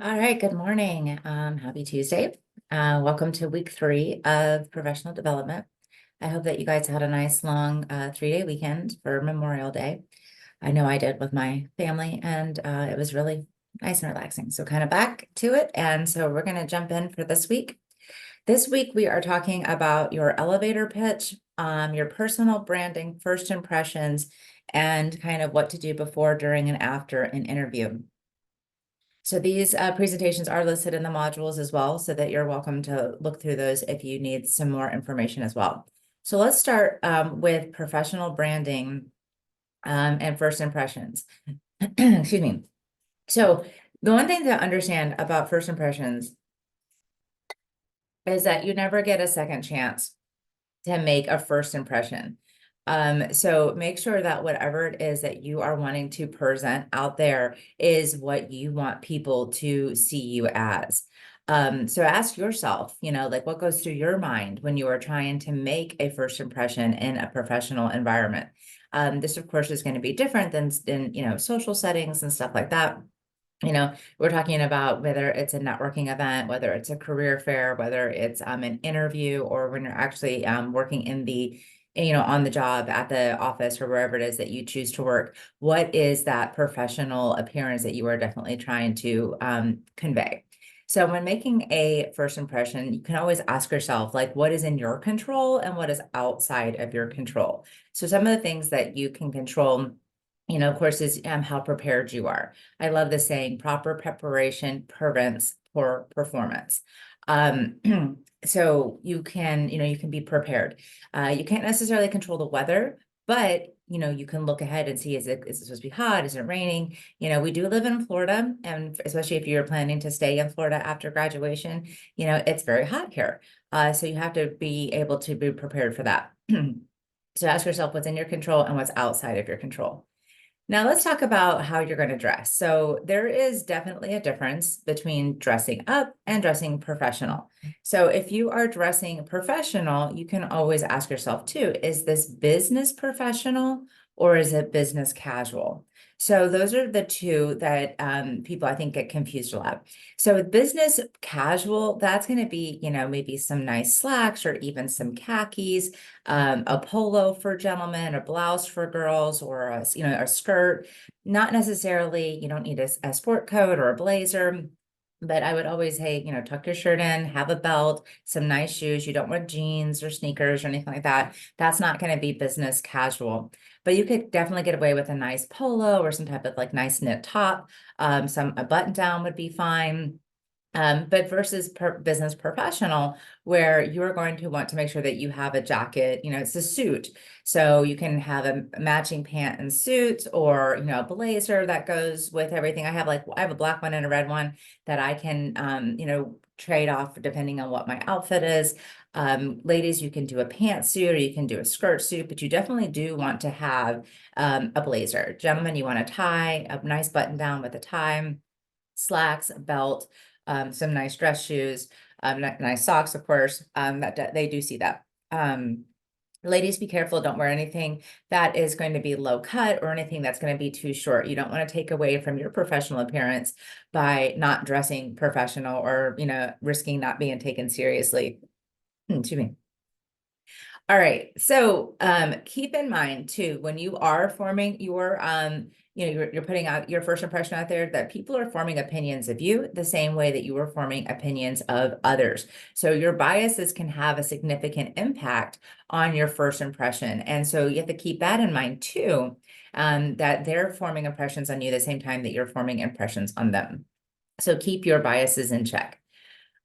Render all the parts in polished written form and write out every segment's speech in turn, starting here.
All right, good morning. Happy Tuesday. Welcome to week 3 of professional development. I hope that you guys had a nice long 3-day weekend for Memorial Day. I know I did with my family, and it was really nice and relaxing. So kind of back to it. And so we're going to jump in for this week. This week, we are talking about your elevator pitch, your personal branding, first impressions, and kind of what to do before, during, and after an interview. So these presentations are listed in the modules as well, so that you're welcome to look through those if you need some more information as well. So let's start with professional branding and first impressions. Excuse me. So the one thing to understand about first impressions is that you never get a second chance to make a first impression. So make sure that whatever it is that you are wanting to present out there is what you want people to see you as. So ask yourself, like what goes through your mind when you are trying to make a first impression in a professional environment. This, of course, is going to be different than social settings and stuff like that. We're talking about whether it's a networking event, whether it's a career fair, whether it's an interview, or when you're actually working in on the job at the office or wherever it is that you choose to work. What is that professional appearance that you are definitely trying to convey? So when making a first impression, you can always ask yourself, like, what is in your control and what is outside of your control? So some of the things that you can control, of course, is how prepared you are. I love the saying, proper preparation prevents poor performance. Um, so you can be prepared. You can't necessarily control the weather, but you can look ahead and see, is it supposed to be hot? Is it raining? We do live in Florida, and especially if you're planning to stay in Florida after graduation, it's very hot here. So you have to be able to be prepared for that. So ask yourself what's in your control and what's outside of your control. Now let's talk about how you're going to dress. So there is definitely a difference between dressing up and dressing professional. So if you are dressing professional, you can always ask yourself too, is this business professional or is it business casual? So those are the two that people I think get confused a lot. So with business casual, that's going to be, maybe some nice slacks or even some khakis, a polo for gentlemen, a blouse for girls, or a skirt. Not necessarily, you don't need a sport coat or a blazer. But I would always say, tuck your shirt in, have a belt, some nice shoes. You don't wear jeans or sneakers or anything like that. That's not going to be business casual. But you could definitely get away with a nice polo or some type of like nice knit top. A button down would be fine. But versus business professional, where you're going to want to make sure that you have a jacket, it's a suit. So you can have a matching pant and suit, or, a blazer that goes with everything. I have a black one and a red one that I can, trade off depending on what my outfit is. Ladies, you can do a pantsuit or you can do a skirt suit, but you definitely do want to have a blazer. Gentlemen, you want a tie, a nice button down with a tie, slacks, a belt, some nice dress shoes, nice socks, of course. That they do see that. Ladies, be careful. Don't wear anything that is going to be low cut or anything that's going to be too short. You don't want to take away from your professional appearance by not dressing professional or, risking not being taken seriously. Excuse me. All right. So keep in mind too, when you are forming your you're putting out your first impression out there, that people are forming opinions of you the same way that you are forming opinions of others. So your biases can have a significant impact on your first impression. And so you have to keep that in mind too, that they're forming impressions on you the same time that you're forming impressions on them. So keep your biases in check.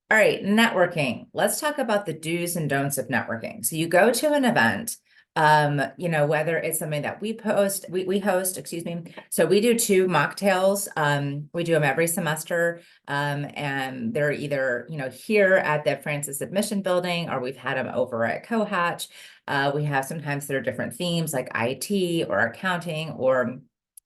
All right, networking. Let's talk about the do's and don'ts of networking. So you go to an event, whether it's something that we host, excuse me. So we do 2 mocktails. We do them every semester. And they're either, here at the Francis Admission Building, or we've had them over at Cohatch. We have sometimes there are different themes like IT or accounting or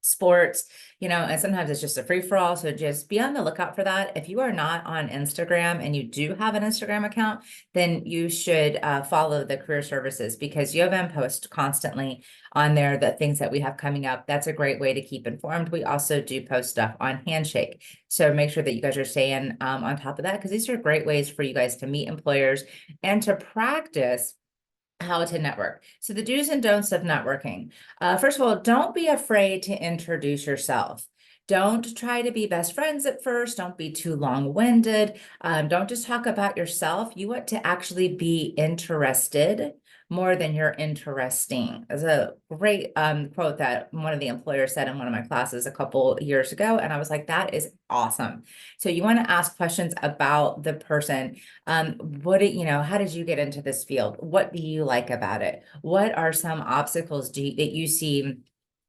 sports, and sometimes it's just a free for all. So just be on the lookout for that. If you are not on Instagram and you do have an Instagram account, then you should follow the career services, because U of M posts constantly on there the things that we have coming up. That's a great way to keep informed. We also do post stuff on Handshake. So make sure that you guys are staying on top of that, because these are great ways for you guys to meet employers and to practice how to network. So the do's and don'ts of networking. First of all, don't be afraid to introduce yourself. Don't try to be best friends at first. Don't be too long-winded. Don't just talk about yourself. You want to actually be interested more than you're interesting. There's a great quote that one of the employers said in one of my classes a couple years ago, and I was like, that is awesome. So you want to ask questions about the person. How did you get into this field? What do you like about it? What are some obstacles that you see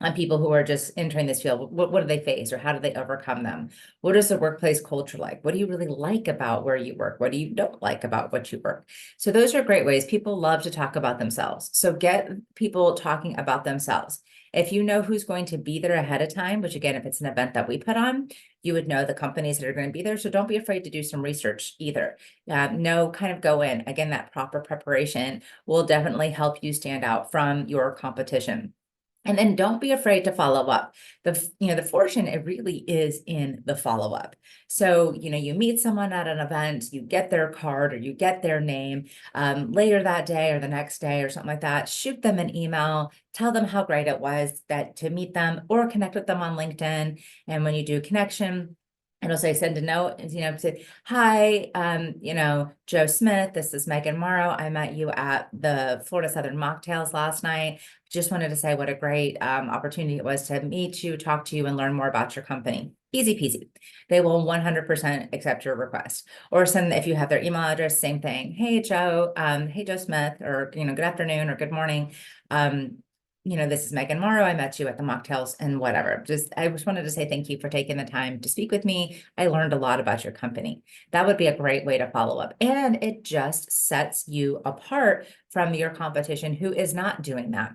on people who are just entering this field? What do they face, or how do they overcome them? What is the workplace culture like? What do you really like about where you work? What do you don't like about what you work? So those are great ways. People love to talk about themselves. So get people talking about themselves. If you know who's going to be there ahead of time, which again, if it's an event that we put on, you would know the companies that are going to be there. So don't be afraid to do some research either. Kind of go in. Again, that proper preparation will definitely help you stand out from your competition. And then don't be afraid to follow up. The fortune, it really is in the follow up. So, you meet someone at an event, you get their card or you get their name later that day or the next day or something like that. Shoot them an email, tell them how great it was to meet them, or connect with them on LinkedIn. And when you do connection, it'll say send a note, say, hi, Joe Smith, this is Megan Morrow. I met you at the Florida Southern Mocktails last night. Just wanted to say what a great opportunity it was to meet you, talk to you, and learn more about your company. Easy peasy. They will 100% accept your request. Or send, if you have their email address, same thing. Hey, Joe. Hey, Joe Smith, or, good afternoon or good morning. This is Megan Morrow. I met you at the mocktails and whatever. I just wanted to say thank you for taking the time to speak with me. I learned a lot about your company. That would be a great way to follow up. And it just sets you apart from your competition who is not doing that.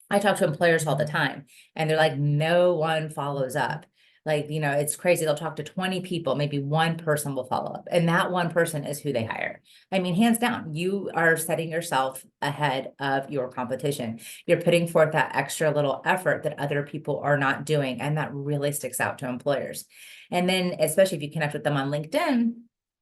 I talk to employers all the time, and they're like, no one follows up. Like, it's crazy. They'll talk to 20 people, maybe one person will follow up, and that one person is who they hire. I mean, hands down, you are setting yourself ahead of your competition. You're putting forth that extra little effort that other people are not doing, and that really sticks out to employers. And then, especially if you connect with them on LinkedIn,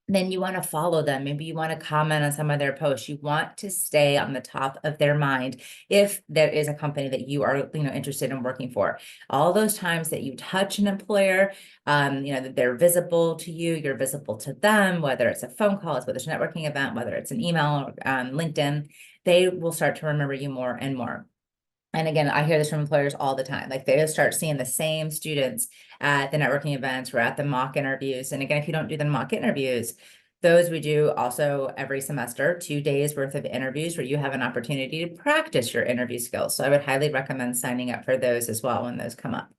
then you want to follow them. Maybe you want to comment on some of their posts. You want to stay on the top of their mind if there is a company that you are, interested in working for. All those times that you touch an employer, that they're visible to you, you're visible to them, whether it's a phone call, whether it's a networking event, whether it's an email, LinkedIn, they will start to remember you more and more. And again, I hear this from employers all the time. Like, they start seeing the same students at the networking events or at the mock interviews. And again, if you don't do the mock interviews, those we do also every semester, 2 days worth of interviews where you have an opportunity to practice your interview skills. So I would highly recommend signing up for those as well when those come up.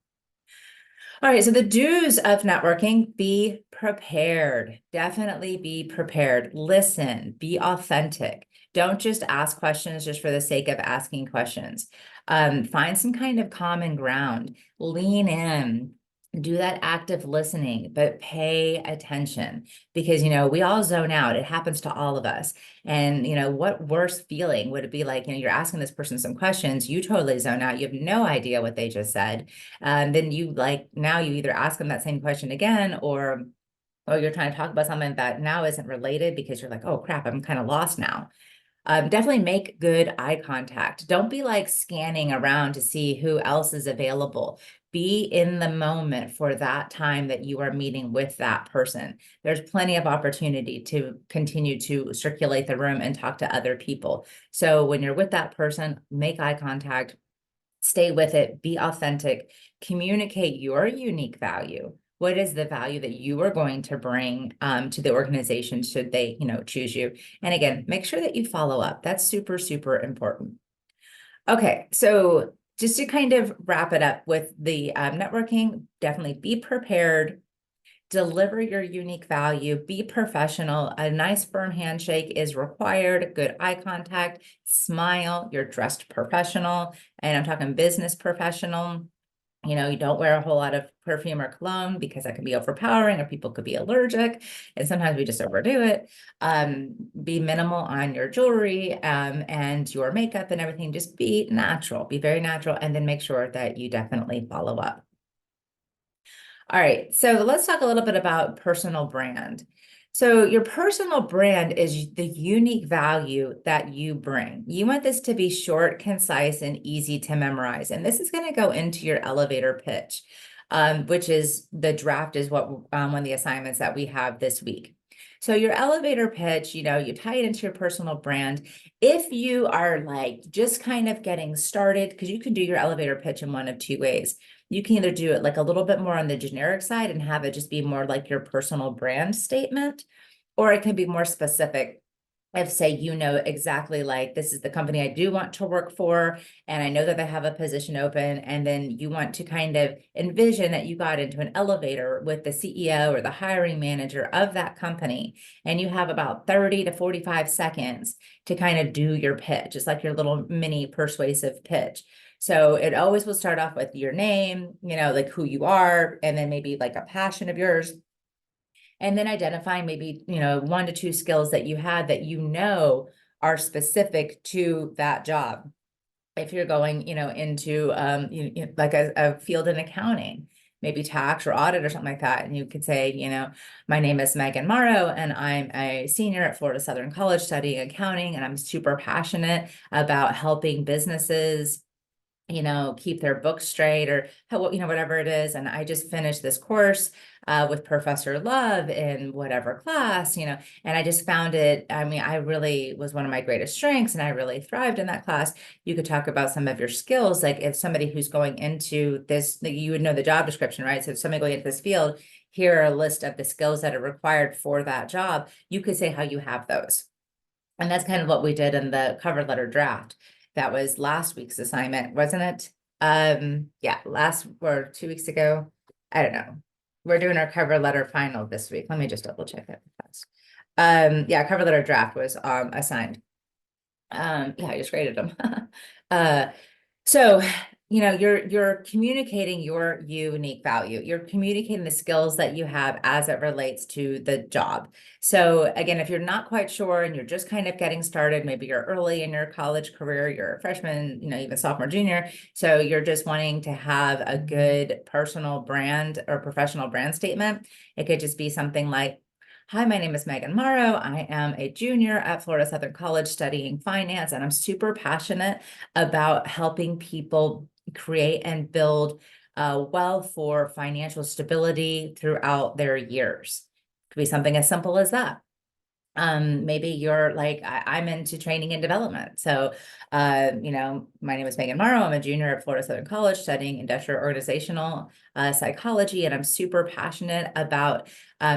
All right, so the do's of networking: be prepared. Definitely be prepared. Listen, be authentic. Don't just ask questions just for the sake of asking questions. Find some kind of common ground. Lean in. Do that active listening, but pay attention, because, we all zone out. It happens to all of us. And, what worse feeling would it be like, you're asking this person some questions, you totally zone out. You have no idea what they just said. Then now you either ask them that same question again, or you're trying to talk about something that now isn't related because you're like, oh crap, I'm kind of lost now. Definitely make good eye contact. Don't be like scanning around to see who else is available. Be in the moment for that time that you are meeting with that person. There's plenty of opportunity to continue to circulate the room and talk to other people. So when you're with that person, make eye contact, stay with it, be authentic, communicate your unique value. What is the value that you are going to bring to the organization should they, choose you? And again, make sure that you follow up. That's super, super important. Okay, so just to kind of wrap it up with the networking, definitely be prepared, deliver your unique value, be professional. A nice firm handshake is required, good eye contact, smile, you're dressed professional, and I'm talking business professional. You don't wear a whole lot of perfume or cologne because that can be overpowering or people could be allergic. And sometimes we just overdo it. Be minimal on your jewelry and your makeup and everything. Just be natural, be very natural, and then make sure that you definitely follow up. All right, so let's talk a little bit about personal brand. So your personal brand is the unique value that you bring. You want this to be short, concise, and easy to memorize. And this is going to go into your elevator pitch, which is the draft is what one of the assignments that we have this week. So your elevator pitch, you tie it into your personal brand. If you are like just kind of getting started, because you can do your elevator pitch in one of two ways. You can either do it like a little bit more on the generic side and have it just be more like your personal brand statement, or it can be more specific. If say, exactly like this is the company I do want to work for, and I know that they have a position open, and then you want to kind of envision that you got into an elevator with the CEO or the hiring manager of that company, and you have about 30 to 45 seconds to kind of do your pitch. It's like your little mini persuasive pitch. So it always will start off with your name, like who you are, and then maybe like a passion of yours. And then identifying maybe, 1 to 2 skills that you had that are specific to that job. If you're going, into like a field in accounting, maybe tax or audit or something like that. And you could say, my name is Megan Morrow, and I'm a senior at Florida Southern College studying accounting, and I'm super passionate about helping businesses keep their books straight, or whatever it is. And I just finished this course with Professor Love in whatever class, and I just found it, I really was one of my greatest strengths, and I really thrived in that class. You could talk about some of your skills, like if somebody who's going into this, you would know the job description, right? So if somebody going into this field, here are a list of the skills that are required for that job. You could say how you have those. And that's kind of what we did in the cover letter draft. That was last week's assignment, wasn't it? Yeah, last or 2 weeks ago. I don't know. We're doing our cover letter final this week. Let me just double check that fast. Yeah, cover letter draft was assigned. Yeah, I just graded them. So, you're communicating your unique value. You're communicating the skills that you have as it relates to the job. So again, if you're not quite sure and you're just kind of getting started, maybe you're early in your college career, you're a freshman, even sophomore, junior. So you're just wanting to have a good personal brand or professional brand statement. It could just be something like, hi, my name is Megan Morrow. I am a junior at Florida Southern College studying finance, and I'm super passionate about helping people create and build wealth for financial stability throughout their years. It could be something as simple as that. Maybe you're like, I'm into training and development. So, my name is Megan Morrow. I'm a junior at Florida Southern College studying industrial organizational psychology, and I'm super passionate about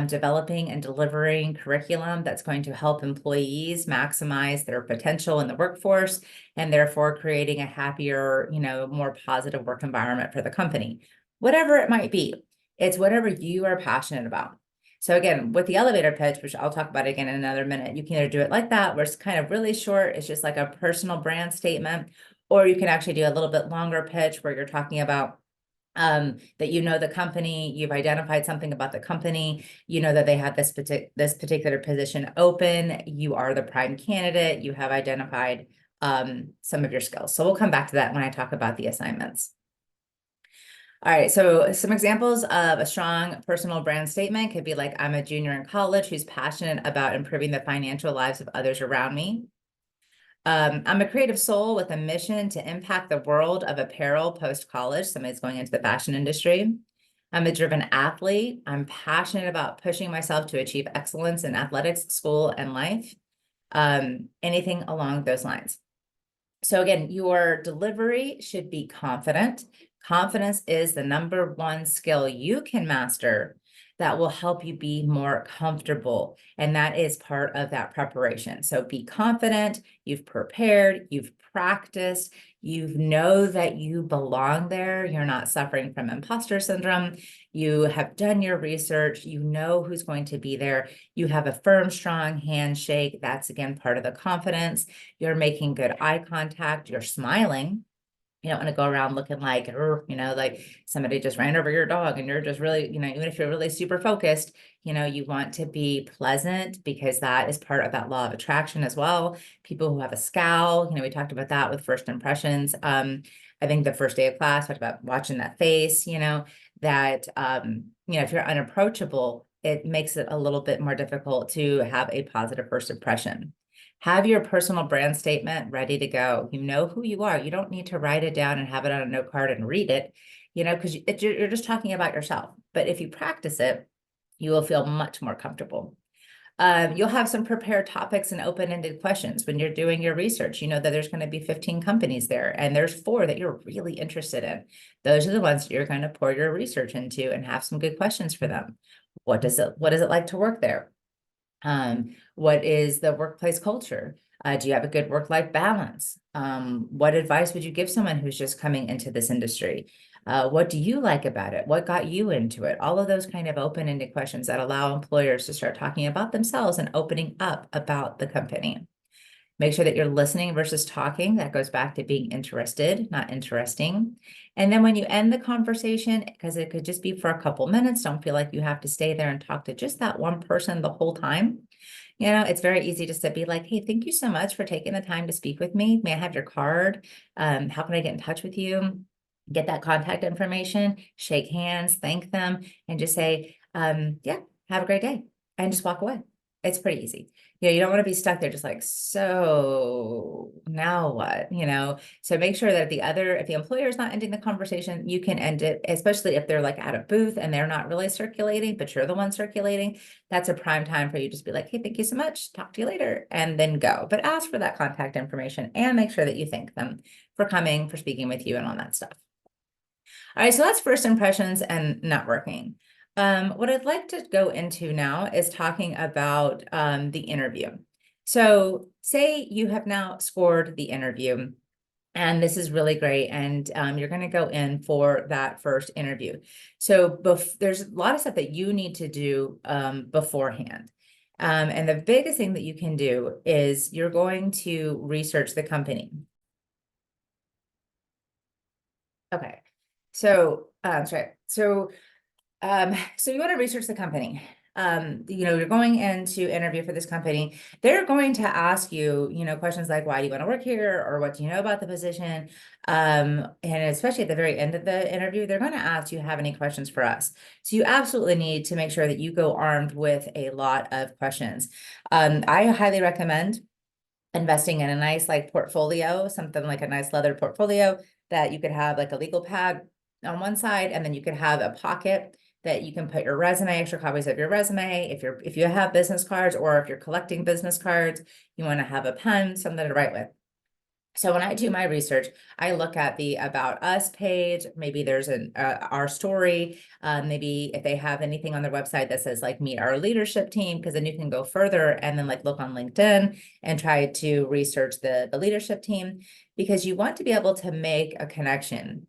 developing and delivering curriculum that's going to help employees maximize their potential in the workforce, and therefore creating a happier, more positive work environment for the company. Whatever it might be, it's whatever you are passionate about. So again, with the elevator pitch, which I'll talk about again in another minute, you can either do it like that, where it's kind of really short, it's just like a personal brand statement, or you can actually do a little bit longer pitch where you're talking about that the company, you've identified something about the company, that they have this particular position open, you are the prime candidate, you have identified some of your skills. So we'll come back to that when I talk about the assignments. All right, so some examples of a strong personal brand statement could be like, I'm a junior in college who's passionate about improving the financial lives of others around me. I'm a creative soul with a mission to impact the world of apparel post-college. Somebody's going into the fashion industry. I'm a driven athlete. I'm passionate about pushing myself to achieve excellence in athletics, school, and life. Anything along those lines. So again, your delivery should be confident. Confidence is the #1 skill you can master that will help you be more comfortable. And that is part of that preparation. So be confident, you've prepared, you've practiced, you know that you belong there. You're not suffering from imposter syndrome. You have done your research. You know who's going to be there. You have a firm, strong handshake. That's again part of the confidence. You're making good eye contact. You're smiling. You don't want to go around looking like, like somebody just ran over your dog and you're just really, even if you're really super focused, you want to be pleasant because that is part of that law of attraction as well. People who have a scowl, we talked about that with first impressions. I think the first day of class talked about watching that face, that, if you're unapproachable, it makes it a little bit more difficult to have a positive first impression. Have your personal brand statement ready to go. You know who you are. You don't need to write it down and have it on a note card and read it, because you're just talking about yourself. But if you practice it, you will feel much more comfortable. You'll have some prepared topics and open-ended questions when you're doing your research. You know that there's going to be 15 companies there, and there's 4 that you're really interested in. Those are the ones that you're going to pour your research into and have some good questions for them. What is it like to work there? What is the workplace culture? Do you have a good work-life balance? What advice would you give someone who's just coming into this industry? What do you like about it? What got you into it? All of those kind of open-ended questions that allow employers to start talking about themselves and opening up about the company. Make sure that you're listening versus talking. That goes back to being interested, not interesting. And then when you end the conversation, because it could just be for a couple minutes, don't feel like you have to stay there and talk to just that one person the whole time. It's very easy just to be like, hey, thank you so much for taking the time to speak with me. May I have your card? How can I get in touch with you? Get that contact information, shake hands, thank them, and just say, yeah, have a great day. And just walk away. It's pretty easy. You don't want to be stuck there just like, so now what, So make sure that if the employer is not ending the conversation, you can end it, especially if they're like at a booth and they're not really circulating, but you're the one circulating. That's a prime time for you to just be like, hey, thank you so much. Talk to you later, and then go. But ask for that contact information and make sure that you thank them for coming, for speaking with you and all that stuff. All right, so that's first impressions and networking. What I'd like to go into now is talking about the interview. So say you have now scored the interview, and this is really great, and you're going to go in for that first interview. So there's a lot of stuff that you need to do beforehand. And the biggest thing that you can do is you're going to research the company. Okay. So, sorry. So you want to research the company. You're going in to interview for this company. They're going to ask you, questions like, why do you want to work here? Or what do you know about the position? And especially at the very end of the interview, they're going to ask, do you have any questions for us? So you absolutely need to make sure that you go armed with a lot of questions. I highly recommend investing in a nice portfolio, something like a nice leather portfolio that you could have like a legal pad on one side, and then you could have a pocket that you can put your resume, extra copies of your resume. If you have business cards, or if you're collecting business cards, you want to have a pen, something to write with. So when I do my research, I look at the About Us page. Maybe there's our story. Maybe if they have anything on their website that says meet our leadership team, because then you can go further and then look on LinkedIn and try to research the leadership team, because you want to be able to make a connection.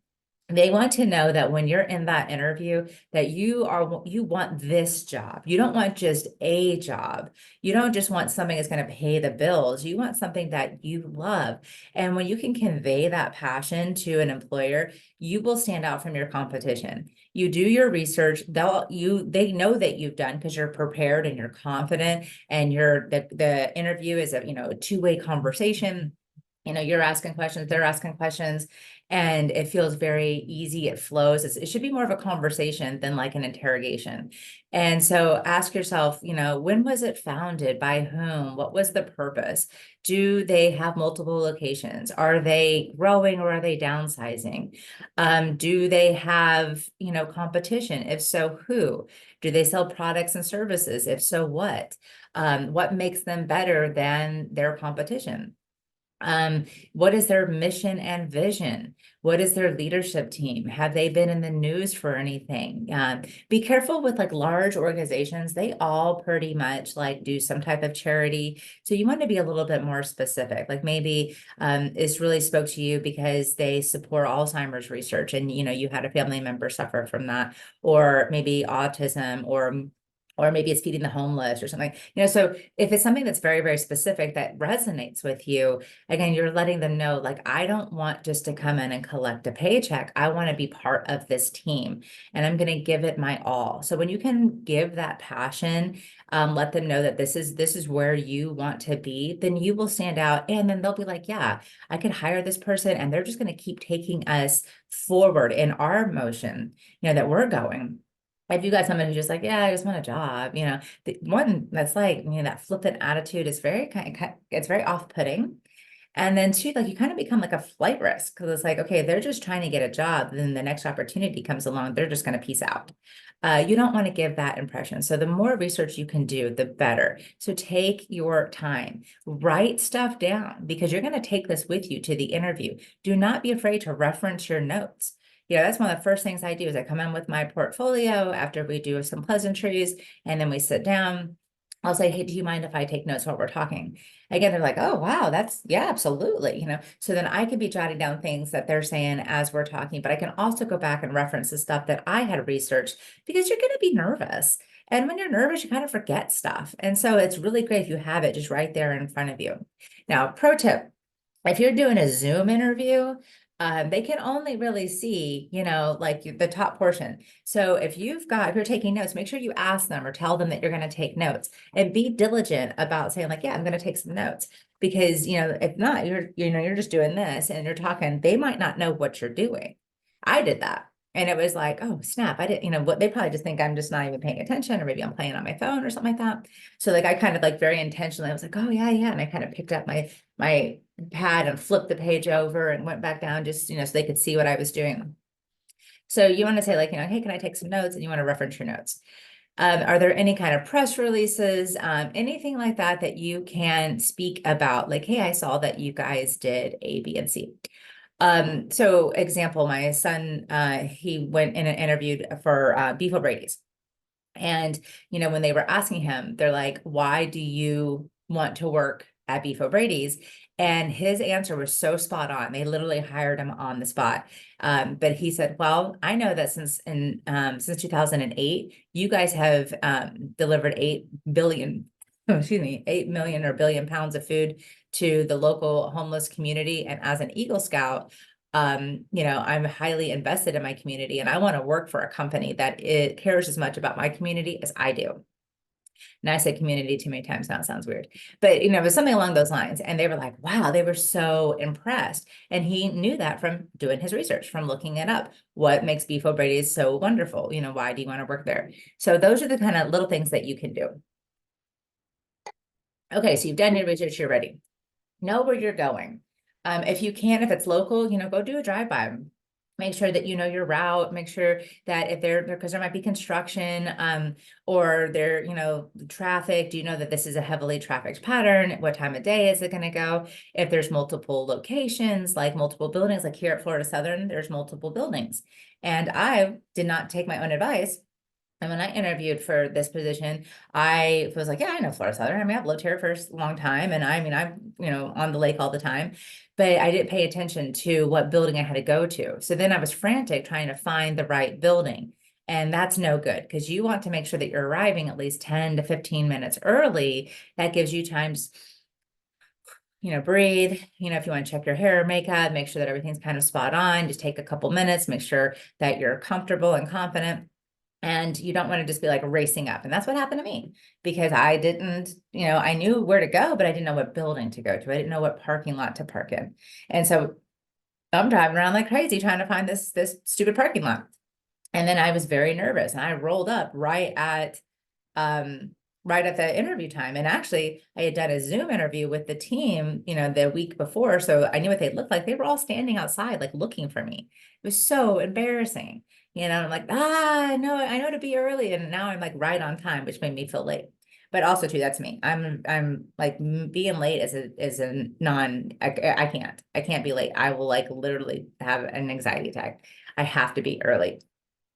They want to know that when you're in that interview that you want this job. You don't want just a job. You don't just want something that's going to pay the bills. You want something that you love. And when you can convey that passion to an employer, you will stand out from your competition. You do your research, they know that you've done, because you're prepared and you're confident, and the interview is a two-way conversation. You're asking questions, they're asking questions, and it feels very easy. It flows. It should be more of a conversation than like an interrogation. And so ask yourself, when was it founded? By whom? What was the purpose? Do they have multiple locations? Are they growing, or are they downsizing? Do they have, competition? If so, who? Do they sell products and services? If so, what? What makes them better than their competition? What is their mission and vision? What is their leadership team? Have they been in the news for anything? Be careful with large organizations. They all pretty much do some type of charity. So you want to be a little bit more specific. Maybe this really spoke to you because they support Alzheimer's research, and you had a family member suffer from that, or maybe autism, or or maybe it's feeding the homeless or something, so if it's something that's very, very specific that resonates with you, again, you're letting them know, like, I don't want just to come in and collect a paycheck. I want to be part of this team and I'm going to give it my all. So when you can give that passion, let them know that this is where you want to be, then you will stand out. And then they'll be like, yeah, I could hire this person and they're just going to keep taking us forward in our motion, that we're going. If you got someone who's just like, yeah, I just want a job, the one that's like, that flippant attitude is very it's very off-putting. And then two, like you kind of become like a flight risk because it's like, okay, they're just trying to get a job. Then the next opportunity comes along, they're just going to peace out. You don't want to give that impression. So the more research you can do, the better. So take your time, write stuff down because you're going to take this with you to the interview. Do not be afraid to reference your notes. That's one of the first things I do is I come in with my portfolio after we do some pleasantries and then we sit down. I'll say, hey, do you mind if I take notes while we're talking? Again, they're like, oh, wow, yeah, absolutely. So then I could be jotting down things that they're saying as we're talking, but I can also go back and reference the stuff that I had researched because you're going to be nervous. And when you're nervous, you kind of forget stuff. And so it's really great if you have it just right there in front of you. Now, pro tip, if you're doing a Zoom interview, they can only really see, like the top portion. So if you're taking notes, make sure you ask them or tell them that you're going to take notes and be diligent about saying like, yeah, I'm going to take some notes because, if not, you're just doing this and you're talking, they might not know what you're doing. I did that. And it was like, oh, snap. I didn't, what they probably just think I'm just not even paying attention, or maybe I'm playing on my phone or something like that. So like, I kind of like very intentionally, I was like, oh yeah, yeah. And I kind of picked up my pad and flipped the page over and went back down just, so they could see what I was doing. So you want to say like, hey, can I take some notes? And you want to reference your notes. Are there any kind of press releases, anything like that that you can speak about? Like, hey, I saw that you guys did A, B, and C. So example, my son, he went in and interviewed for Beef O'Brady's. And, when they were asking him, they're like, why do you want to work at Beef O'Brady's? And his answer was so spot on. They literally hired him on the spot. But he said, well, I know that since 2008, you guys have delivered 8 billion, excuse me, 8 million or billion pounds of food to the local homeless community. And as an Eagle Scout, I'm highly invested in my community and I want to work for a company that it cares as much about my community as I do. And I said community too many times now, it sounds weird, but it was something along those lines. And they were like, wow, they were so impressed. And he knew that from doing his research, from looking it up. What makes Beef O'Brady's so wonderful? Why do you want to work there? So those are the kind of little things that you can do. Okay, so you've done your research, you're ready. Know where you're going. If you can, if it's local, go do a drive-by. Make sure that you know your route. Make sure that if because there might be construction, or traffic. Do you know that this is a heavily trafficked pattern? What time of day is it going to go? If there's multiple locations, like multiple buildings, like here at Florida Southern, there's multiple buildings. And I did not take my own advice. And when I interviewed for this position, I was like, yeah, I know Florida Southern. I mean, I've lived here for a long time. And I'm, on the lake all the time, but I didn't pay attention to what building I had to go to. So then I was frantic trying to find the right building. And that's no good because you want to make sure that you're arriving at least 10 to 15 minutes early. That gives you time to, breathe, if you want to check your hair or makeup, make sure that everything's kind of spot on. Just take a couple minutes, make sure that you're comfortable and confident. And you don't want to just be like racing up. And that's what happened to me because I didn't, I knew where to go, but I didn't know what building to go to. I didn't know what parking lot to park in. And so I'm driving around like crazy trying to find this stupid parking lot. And then I was very nervous and I rolled up right at the interview time. And actually I had done a Zoom interview with the team, the week before. So I knew what they looked like. They were all standing outside, like looking for me. It was so embarrassing. I'm like, no, I know to be early. And now I'm like right on time, which made me feel late. But also too, that's me. I'm like being late is a I can't be late. I will like literally have an anxiety attack. I have to be early,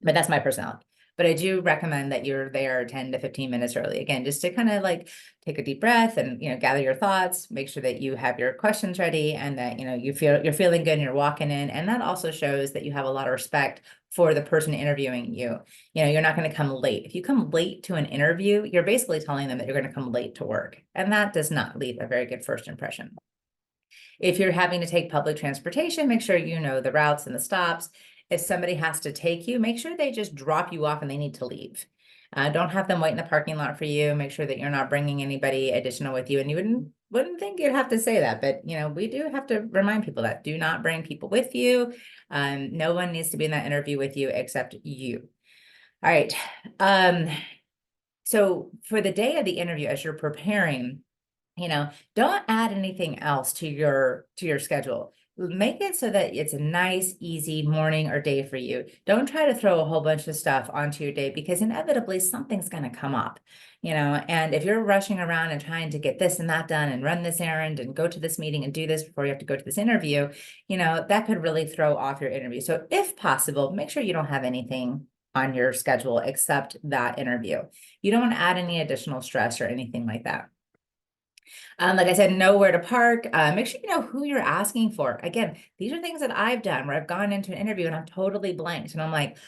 but that's my personality. but I do recommend that you're there 10 to 15 minutes early, again, just to kind of like take a deep breath and, gather your thoughts, make sure that you have your questions ready and that, you're feeling good and you're walking in. And that also shows that you have a lot of respect for the person interviewing you. You're not going to come late. If you come late to an interview, you're basically telling them that you're going to come late to work. And that does not leave a very good first impression. If you're having to take public transportation, make sure you know the routes and the stops. If somebody has to take you, make sure they just drop you off and they need to leave. Don't have them wait in the parking lot for you. Make sure that you're not bringing anybody additional with you. And you wouldn't think you'd have to say that, but we do have to remind people that do not bring people with you. No one needs to be in that interview with you except you. All right. So for the day of the interview, as you're preparing, don't add anything else to your schedule. Make it so that it's a nice, easy morning or day for you. Don't try to throw a whole bunch of stuff onto your day because inevitably something's going to come up, and if you're rushing around and trying to get this and that done and run this errand and go to this meeting and do this before you have to go to this interview, that could really throw off your interview. So if possible, make sure you don't have anything on your schedule except that interview. You don't want to add any additional stress or anything like that. Like I said, know where to park. Make sure you know who you're asking for. Again, these are things that I've done where I've gone into an interview and I'm totally blanked. And I'm like,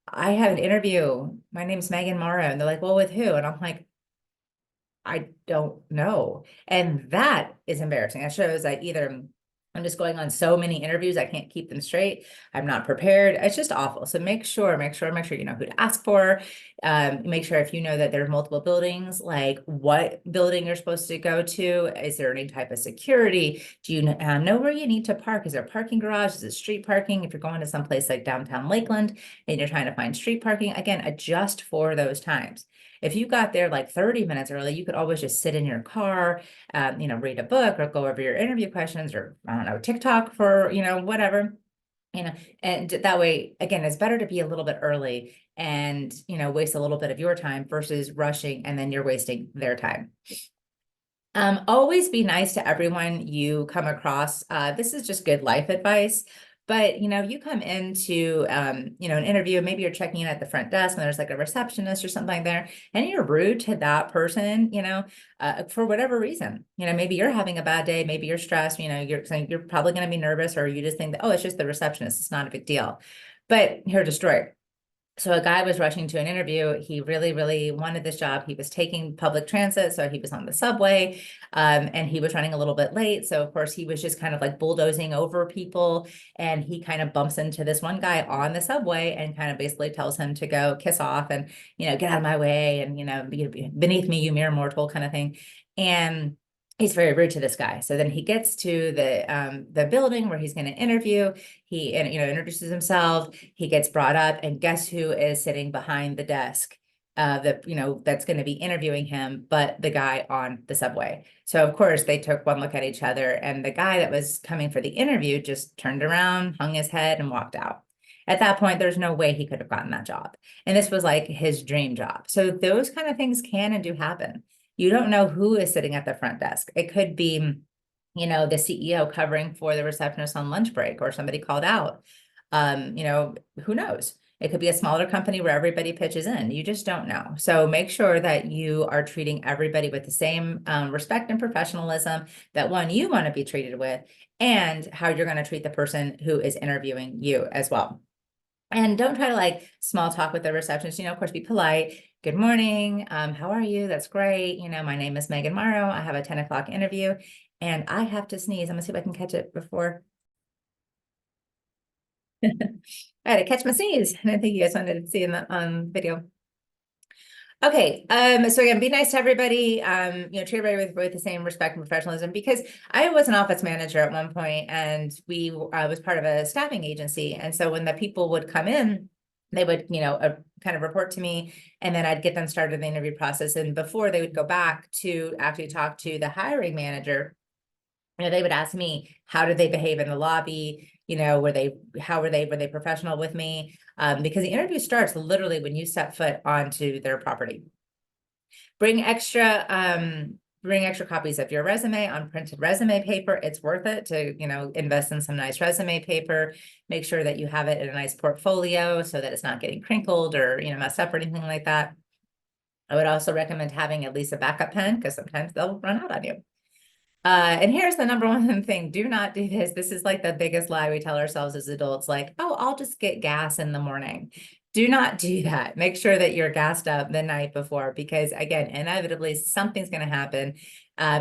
I have an interview. My name's Watson-Morrow. And they're like, well, with who? And I'm like, I don't know. And that is embarrassing. That shows that either I'm just going on so many interviews, I can't keep them straight. I'm not prepared. It's just awful. So make sure you know who to ask for. Make sure if you know that there's multiple buildings, like what building you're supposed to go to. Is there any type of security? Do you know where you need to park? Is there a parking garage? Is it street parking? If you're going to someplace like downtown Lakeland and you're trying to find street parking, again, adjust for those times. If you got there like 30 minutes early, you could always just sit in your car, read a book or go over your interview questions or I don't know, TikTok for, whatever, and that way, again, it's better to be a little bit early and, waste a little bit of your time versus rushing and then you're wasting their time. Always be nice to everyone you come across. This is just good life advice. But, you come into, an interview, maybe you're checking in at the front desk and there's like a receptionist or something like there, and you're rude to that person, for whatever reason, maybe you're having a bad day, maybe you're stressed, you're probably going to be nervous, or you just think that, oh, it's just the receptionist. It's not a big deal. But here's a story. So a guy was rushing to an interview. He really, really wanted this job. He was taking public transit, so he was on the subway, and he was running a little bit late. So of course he was just kind of like bulldozing over people, and he kind of bumps into this one guy on the subway and kind of basically tells him to go kiss off and, get out of my way and, beneath me, you mere mortal kind of thing. And he's very rude to this guy. So then he gets to the building where he's going to interview. He introduces himself. He gets brought up, and guess who is sitting behind the desk? That's going to be interviewing him, but the guy on the subway. So of course they took one look at each other, and the guy that was coming for the interview just turned around, hung his head, and walked out. At that point, there's no way he could have gotten that job. And this was like his dream job. So those kind of things can and do happen. You don't know who is sitting at the front desk. It could be, the CEO covering for the receptionist on lunch break, or somebody called out. Who knows? It could be a smaller company where everybody pitches in. You just don't know. So make sure that you are treating everybody with the same respect and professionalism that you want to be treated with, and how you're going to treat the person who is interviewing you as well. And don't try to like small talk with the receptionist, of course, be polite. Good morning. How are you? That's great. My name is Watson-Morrow. I have a 10 o'clock interview and I have to sneeze. I'm gonna see if I can catch it before. I had to catch my sneeze. And I think you guys wanted to see in the video. Okay, so again, be nice to everybody, treat everybody with the same respect and professionalism, because I was an office manager at one point, and we was part of a staffing agency. And so when the people would come in, they would, kind of report to me, and then I'd get them started in the interview process. And before they would go back to actually talk to the hiring manager, they would ask me, how did they behave in the lobby? Were they professional with me? Because the interview starts literally when you step foot onto their property. Bring extra bring extra copies of your resume on printed resume paper. It's worth it to, invest in some nice resume paper. Make sure that you have it in a nice portfolio so that it's not getting crinkled or, messed up or anything like that. I would also recommend having at least a backup pen because sometimes they'll run out on you. And here's the number one thing. Do not do this. This is like the biggest lie we tell ourselves as adults, like, oh, I'll just get gas in the morning. Do not do that. Make sure that you're gassed up the night before, because again, inevitably something's going to happen.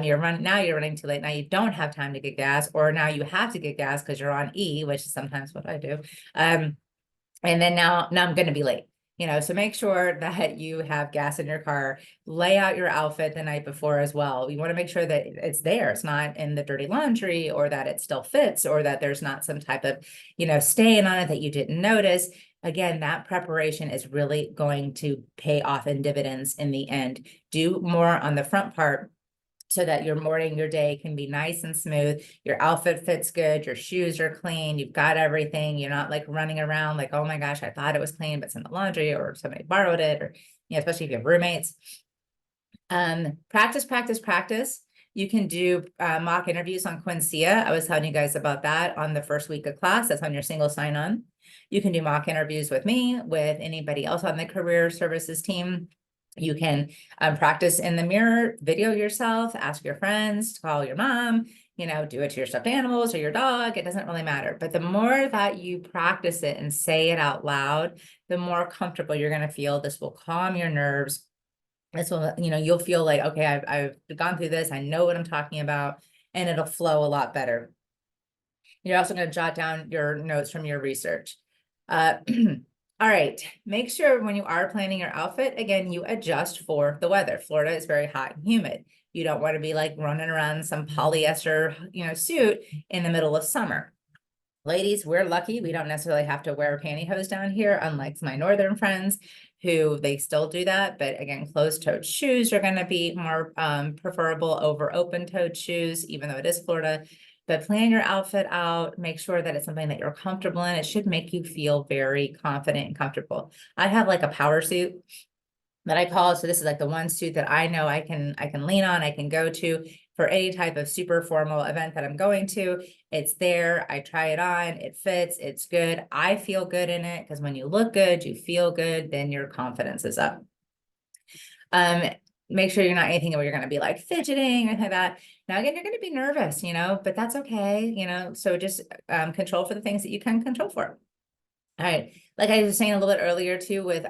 You're running too late. Now you don't have time to get gas, or now you have to get gas because you're on E, which is sometimes what I do. And then now I'm going to be late. So make sure that you have gas in your car. Lay out your outfit the night before as well. You want to make sure that it's there. It's not in the dirty laundry, or that it still fits, or that there's not some type of, stain on it that you didn't notice. Again, that preparation is really going to pay off in dividends in the end. Do more on the front part so that your morning, your day can be nice and smooth. Your outfit fits good. Your shoes are clean. You've got everything. You're not like running around like, oh my gosh, I thought it was clean, but it's in the laundry, or somebody borrowed it, or, especially if you have roommates. Practice, practice, practice. You can do mock interviews on Quincia. I was telling you guys about that on the first week of class. That's on your single sign-on. You can do mock interviews with me, with anybody else on the career services team. You can practice in the mirror, video yourself, ask your friends, call your mom, do it to your stuffed animals or your dog. It doesn't really matter. But the more that you practice it and say it out loud, the more comfortable you're going to feel. This will calm your nerves. This will, you'll feel like, okay, I've gone through this. I know what I'm talking about, and it'll flow a lot better. You're also going to jot down your notes from your research. All right, make sure when you are planning your outfit, again, you adjust for the weather. Florida is very hot and humid. You don't want to be like running around some polyester, suit in the middle of summer. Ladies, we're lucky. We don't necessarily have to wear pantyhose down here, unlike my northern friends who they still do that. But again, closed-toed shoes are going to be more preferable over open-toed shoes, even though it is Florida. But plan your outfit out. Make sure that it's something that you're comfortable in. It should make you feel very confident and comfortable. I have like a power suit that I call. So this is like the one suit that I know I can lean on, I can go to for any type of super formal event that I'm going to. It's there. I try it on. It fits. It's good. I feel good in it, because when you look good, you feel good, then your confidence is up. Make sure you're not anything where you're going to be like fidgeting or anything like that. Now, again, you're going to be nervous, but that's okay, so just control for the things that you can control for. All right. Like I was saying a little bit earlier too, with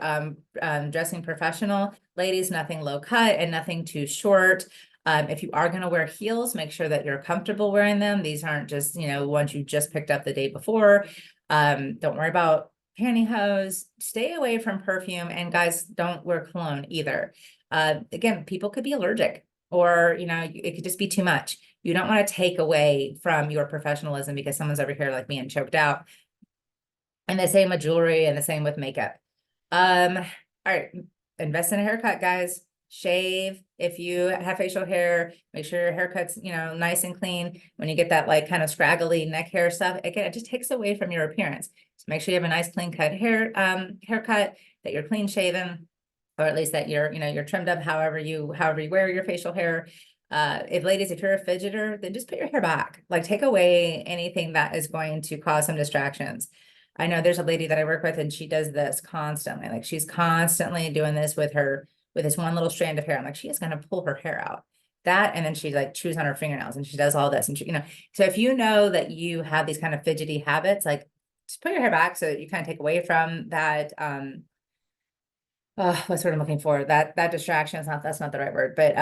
dressing professional, ladies, nothing low cut and nothing too short. If you are going to wear heels, make sure that you're comfortable wearing them. These aren't just, ones you just picked up the day before. Don't worry about pantyhose. Stay away from perfume, and guys, don't wear cologne either. Again, people could be allergic, or, it could just be too much. You don't want to take away from your professionalism because someone's over here like me and choked out. And the same with jewelry, and the same with makeup. All right, invest in a haircut, guys. Shave. If you have facial hair, make sure your haircut's, nice and clean. When you get that like kind of scraggly neck hair stuff, again, it just takes away from your appearance. So make sure you have a nice clean cut haircut, that you're clean shaven, or at least that you're trimmed up however you wear your facial hair. Ladies, if you're a fidgeter, then just put your hair back. Like, take away anything that is going to cause some distractions. I know there's a lady that I work with, and she does this constantly. Like, she's constantly doing this with this one little strand of hair. I'm like, she is going to pull her hair out. That, and then she like chews on her fingernails, and she does all this. And she, so if you know that you have these kind of fidgety habits, like, just put your hair back so that you kind of take away from that. What's what I'm looking for? That distraction is that's not the right word, but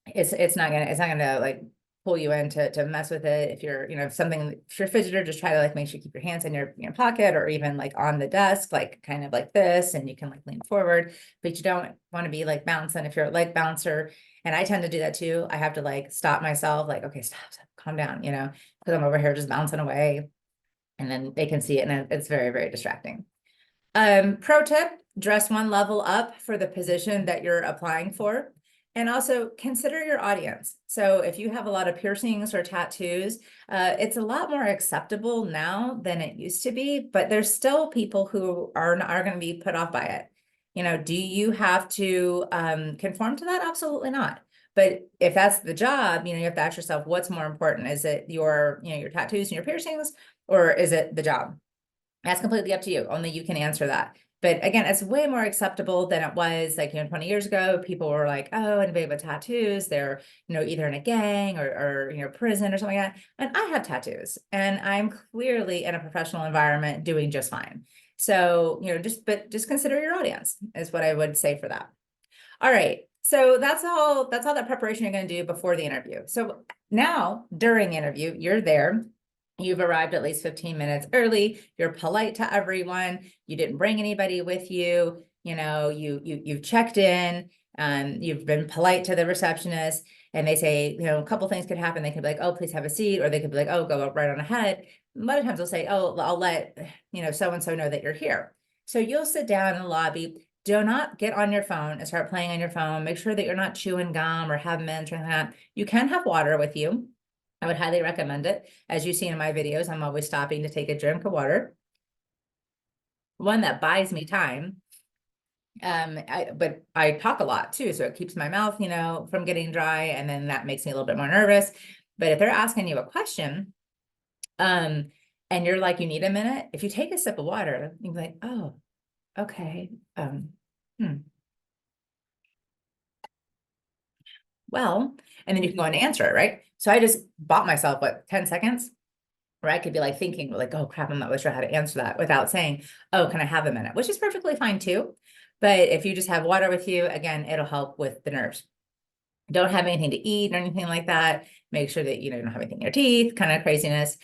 it's not gonna like pull you in to mess with it. If you're, if you're a fidgeter, just try to like make sure you keep your hands in your pocket, or even like on the desk, like kind of like this, and you can like lean forward, but you don't want to be like bouncing. If you're a leg bouncer, and I tend to do that too, I have to like stop myself, like, okay, stop, calm down, because I'm over here just bouncing away, and then they can see it, and it's very, very distracting. Pro tip, dress one level up for the position that you're applying for. And also consider your audience. So if you have a lot of piercings or tattoos, it's a lot more acceptable now than it used to be, but there's still people who are going to be put off by it. Do you have to conform to that? Absolutely not. But if that's the job, you have to ask yourself, what's more important? Is it your, your tattoos and your piercings, or is it the job? That's completely up to you. Only you can answer that. But again, it's way more acceptable than it was like, 20 years ago. People were like, oh, anybody with tattoos, they're, either in a gang or prison or something like that. And I have tattoos and I'm clearly in a professional environment doing just fine. So, just consider your audience is what I would say for that. All right. So that's all that preparation you're going to do before the interview. So now during interview, you're there. You've arrived at least 15 minutes early. You're polite to everyone. You didn't bring anybody with you. You've checked in. You've been polite to the receptionist, and they say, a couple things could happen. They could be like, oh, please have a seat, or they could be like, oh, go right on ahead. A lot of times they'll say, oh, I'll let so-and-so know that you're here. So you'll sit down in the lobby. Do not get on your phone and start playing on your phone. Make sure that you're not chewing gum or have mints or anything like that. You can have water with you. I would highly recommend it. As you see in my videos, I'm always stopping to take a drink of water. One that buys me time. But I talk a lot too, so it keeps my mouth, from getting dry, and then that makes me a little bit more nervous. But if they're asking you a question, and you're like, you need a minute, if you take a sip of water, you can be like, oh, okay. Well, and then you can go and answer it, right? So I just bought myself, 10 seconds? Where I could be like thinking like, oh crap, I'm not really sure how to answer that without saying, oh, can I have a minute? Which is perfectly fine too. But if you just have water with you, again, it'll help with the nerves. Don't have anything to eat or anything like that. Make sure that you don't have anything in your teeth, kind of craziness.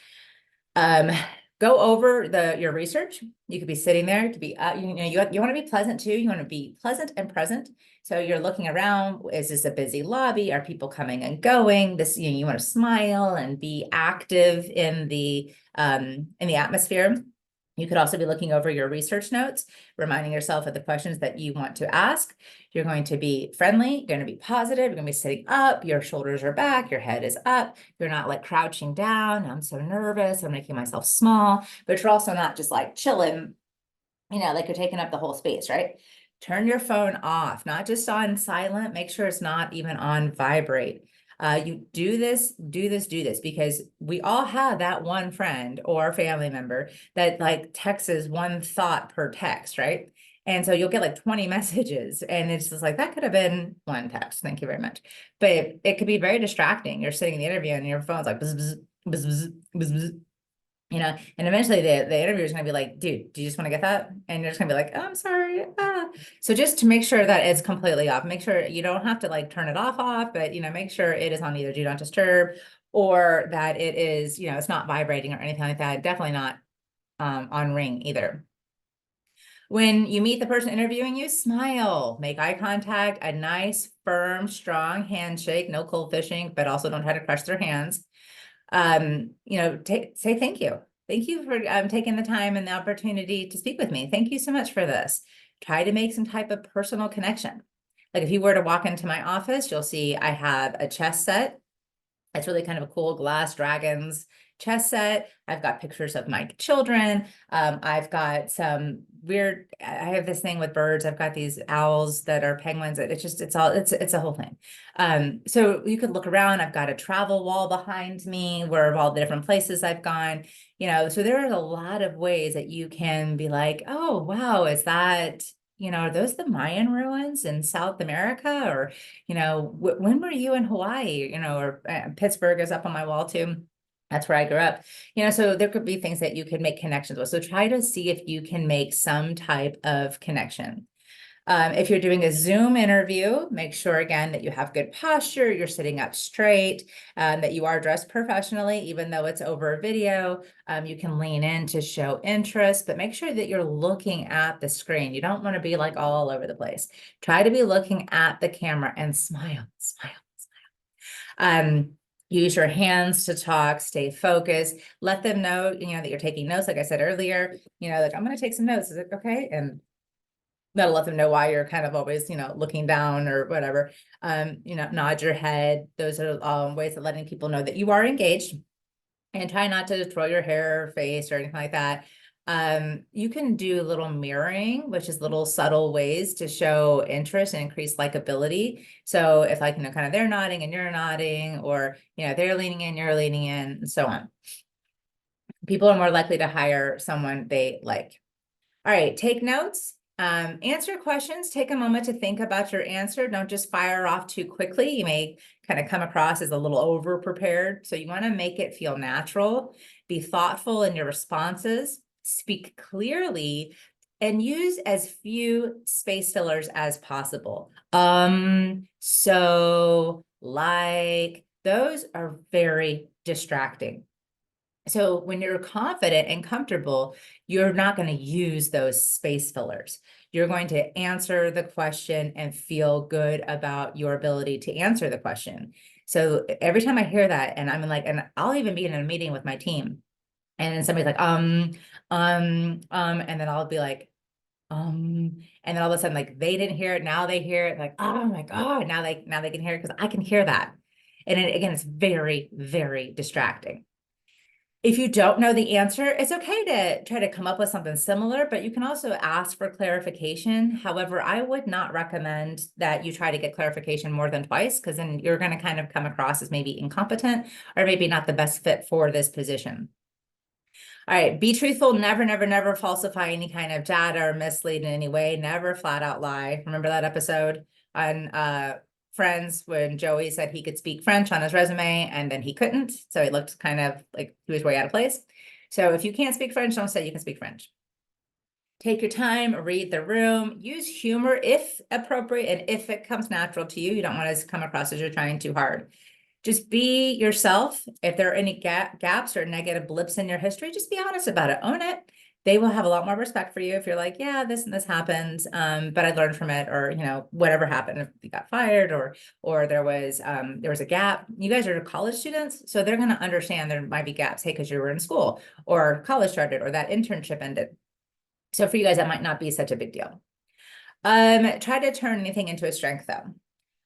Go over your research. You could be sitting there to be, you want to be pleasant too. You want to be pleasant and present. So you're looking around. Is this a busy lobby? Are people coming and going? This, you want to smile and be active in the atmosphere. You could also be looking over your research notes, reminding yourself of the questions that you want to ask. You're going to be friendly, you're going to be positive, you're going to be sitting up, your shoulders are back, your head is up. You're not like crouching down. I'm so nervous, I'm making myself small, but you're also not just like chilling, like you're taking up the whole space, right? Turn your phone off, not just on silent, make sure it's not even on vibrate. You do this, because we all have that one friend or family member that like texts one thought per text, right? And so you'll get like 20 messages and it's just like, that could have been one text. Thank you very much. But it could be very distracting. You're sitting in the interview and your phone's like, bzz, bzz, bzz, bzz, bzz, bzz. And eventually the interviewer is going to be like, dude, do you just want to get that? And you're just gonna be like, oh, I'm sorry. So just to make sure that it's completely off, make sure you don't have to like turn it off, but make sure it is on either do not disturb or that it is, it's not vibrating or anything like that. Definitely not on ring either. When you meet the person interviewing you, smile, make eye contact, a nice, firm, strong handshake, no cold fishing, but also don't try to crush their hands. Say thank you. Thank you for taking the time and the opportunity to speak with me. Thank you so much for this. Try to make some type of personal connection. Like if you were to walk into my office, you'll see I have a chess set. It's really kind of a cool glass dragons chess set. I've got pictures of my children. I've got some weird, I have this thing with birds. I've got these owls that are penguins. It's a whole thing. So you could look around. I've got a travel wall behind me where of all the different places I've gone, so there are a lot of ways that you can be like, oh, wow, is that, are those the Mayan ruins in South America? Or, when were you in Hawaii? Or Pittsburgh is up on my wall too. That's where I grew up. So there could be things that you could make connections with. So try to see if you can make some type of connection. If you're doing a Zoom interview, make sure again that you have good posture, you're sitting up straight, that you are dressed professionally, even though it's over video. You can lean in to show interest, but make sure that you're looking at the screen. You don't want to be like all over the place. Try to be looking at the camera and smile, smile, smile. Use your hands to talk, stay focused, let them know, that you're taking notes. Like I said earlier, like I'm going to take some notes. Is it okay? And that'll let them know why you're kind of always, looking down or whatever. Nod your head. Those are ways of letting people know that you are engaged, and try not to twirl your hair or face or anything like that. You can do little mirroring, which is little subtle ways to show interest and increase likability. So if like, kind of they're nodding and you're nodding, or, they're leaning in, you're leaning in, and so on. People are more likely to hire someone they like. All right, take notes. Answer questions. Take a moment to think about your answer. Don't just fire off too quickly. You may kind of come across as a little over prepared. So you want to make it feel natural. Be thoughtful in your responses. Speak clearly and use as few space fillers as possible. So, like, those are very distracting. So when you're confident and comfortable, you're not going to use those space fillers. You're going to answer the question and feel good about your ability to answer the question. So every time I hear that, and I'm like, and I'll even be in a meeting with my team, and then somebody's like, and then I'll be like, and then all of a sudden, like, they didn't hear it, now they hear it, like, oh my God, now they can hear it because I can hear that. And again, it's very, very distracting. If you don't know the answer, it's okay to try to come up with something similar, but you can also ask for clarification. However, I would not recommend that you try to get clarification more than twice, because then you're going to kind of come across as maybe incompetent or maybe not the best fit for this position. All right, be truthful. Never, never, never falsify any kind of data or mislead in any way. Never flat out lie. Remember that episode on Friends when Joey said he could speak French on his resume and then he couldn't. So he looked kind of like he was way out of place. So if you can't speak French, don't say you can speak French. Take your time, read the room, use humor if appropriate and if it comes natural to you. You don't want to come across as you're trying too hard. Just be yourself. If there are any gaps or negative blips in your history, just be honest about it. Own it. They will have a lot more respect for you if you're like, yeah, this and this happened, but I learned from it, or whatever happened. If you got fired, or there was a gap. You guys are college students, so they're going to understand there might be gaps. Hey, because you were in school, or college started, or that internship ended. So for you guys, that might not be such a big deal. Try to turn anything into a strength, though.